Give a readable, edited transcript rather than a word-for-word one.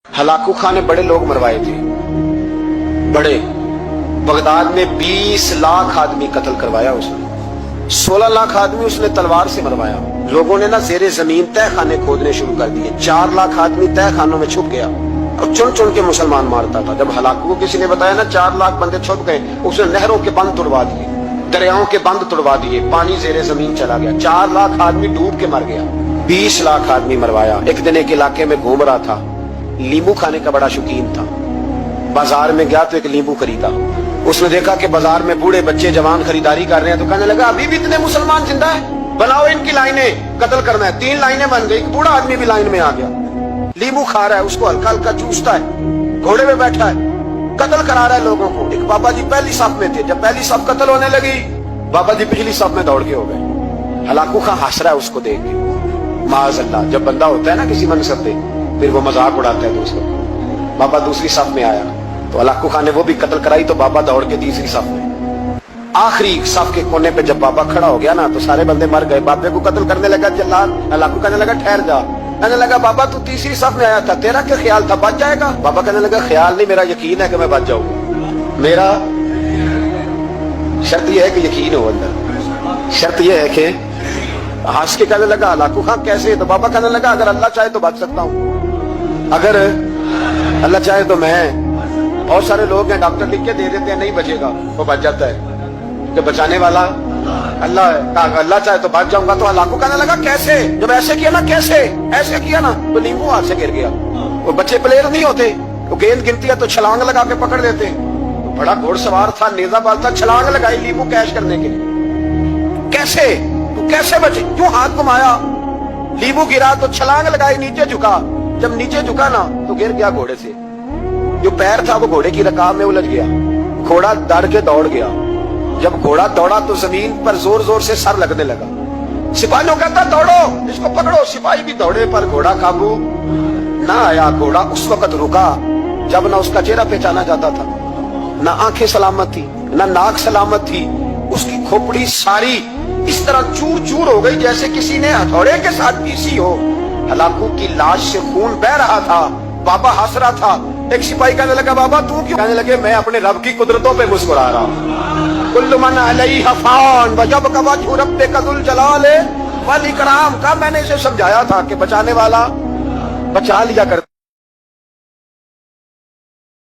Hulagu खां ने बड़े लोग मरवाए थे, बड़े। बगदाद में 20 लाख आदमी कत्ल करवाया उसने, 16 लाख आदमी उसने तलवार से मरवाया। लोगों ने ना जेरे जमीन तह खाने खोदने शुरू कर दिए, 4 लाख आदमी तह खानों में छुप गया और चुन चुन के मुसलमान मारता था। जब हलाकू को किसी ने बताया ना 4 लाख बंदे छुप गए, उसने नहरों के बंद तोड़वा दिए, दरियाओं के बंद तोड़वा दिए, पानी जेरे जमीन चला गया, 4 लाख आदमी डूब के मर गया, 20 लाख आदमी मरवाया। एक दिन एक इलाके में घूम रहा था, लींबू खाने का बड़ा शौकीन था। बाजार में गया तो एक लींबू खरीदा। उसने देखा कि बाजार में बूढ़े बच्चे जवान खरीदारी कर रहे हैं, तो कहने लगा अभी भी इतने मुसलमान जिंदा है, बनाओ इनकी लाइनें, कत्ल करना है। 3 लाइनें बन गई, एक बूढ़ा आदमी भी लाइन में आ गया, लींबू खा रहा है, उसको हल्का हल्का चूसता है, घोड़े में बैठा है, कत्ल करा रहा है लोगों को। एक बाबा जी पहली सफ में थे, जब पहली सफ कत्ल होने लगी, बाबा जी पिछली सफ में दौड़ के हो गए। हलाकू खां हंस रहा है उसको देख के। माज़अल्लाह, जब बंदा होता है ना किसी मनसब पे, फिर वो मजाक उड़ाता है दूसरों। बाबा दूसरी सफ में आया तो हलाकू खां ने वो भी कत्ल कराई, तो बाबा दौड़ के तीसरी सफ में। आखिरी सफ के कोने पे जब बाबा खड़ा हो गया ना, तो सारे बंदे मर गए। बाबे को कत्ल करने लगा जल्लाद। हलाकू कहने लगा ठहर जा। कहने लगा बाबा तू तीसरी सफ में आया था, तेरा क्या ख्याल था, बच जाएगा? बाबा कहने लगा ख्याल नहीं, मेरा यकीन है कि मैं बच जाऊंगा। मेरा शर्त यह है कि यकीन हो अंदर, शर्त यह है कि हंस के कहने लगा हलाकू खां कैसे? तो बाबा कहने लगा अगर अल्लाह चाहे तो बच सकता हूँ, अगर अल्लाह चाहे तो मैं। बहुत सारे लोग हैं डॉक्टर लिख के दे देते हैं नहीं बचेगा, वो बच जाता है, कि बचाने वाला अल्लाह है। अल्लाह चाहे तो बच जाऊंगा। तो हलाकू कहने लगा कैसे? जब ऐसे किया ना, कैसे ऐसे किया ना, तो नींबू हाथ से गिर गया। वो बच्चे प्लेयर नहीं होते, वो गेंद गिनती है तो छलांग लगा के पकड़ लेते। तो बड़ा घोड़सवार था, नेजाबाज था, छलांग लगाई नींबू कैच करने के लिए। कैसे तू कैसे बचे? क्यों हाथ घुमाया, नींबू गिरा तो छलांग लगाई, नीचे झुका। जब नीचे झुका ना तो गिर गया घोड़े से, जो पैर था वो घोड़े की रकाब में उलझ गया। घोड़ा डर के दौड़ गया। जब घोड़ा दौड़ा तो जमीन पर जोर जोर से सर लगने लगा। सिपाहियों कहता दौड़ो, इसको पकड़ो। सिपाही भी दौड़े पर घोड़ा काबू ना आया। घोड़ा उस वक्त रुका जब ना उसका चेहरा पहचाना जाता था, ना आंखें सलामत थी, ना नाक सलामत थी। उसकी खोपड़ी सारी इस तरह चूर चूर हो गई जैसे किसी ने हथौड़े के साथ पीसी हो। हलाकू की लाश से खून बह रहा था। बाबा हंस रहा था। एक सिपाही कहने लगा बाबा तू क्यों? कहने लगे मैं अपने रब की कुदरतों पे मुस्कुरा रहा हूँ। कुल्लु मन अलैहा फान वजब का वजहु रब्बिका जुल जलाल वल इकराम का मैंने इसे समझाया था कि बचाने वाला बचा लिया करे।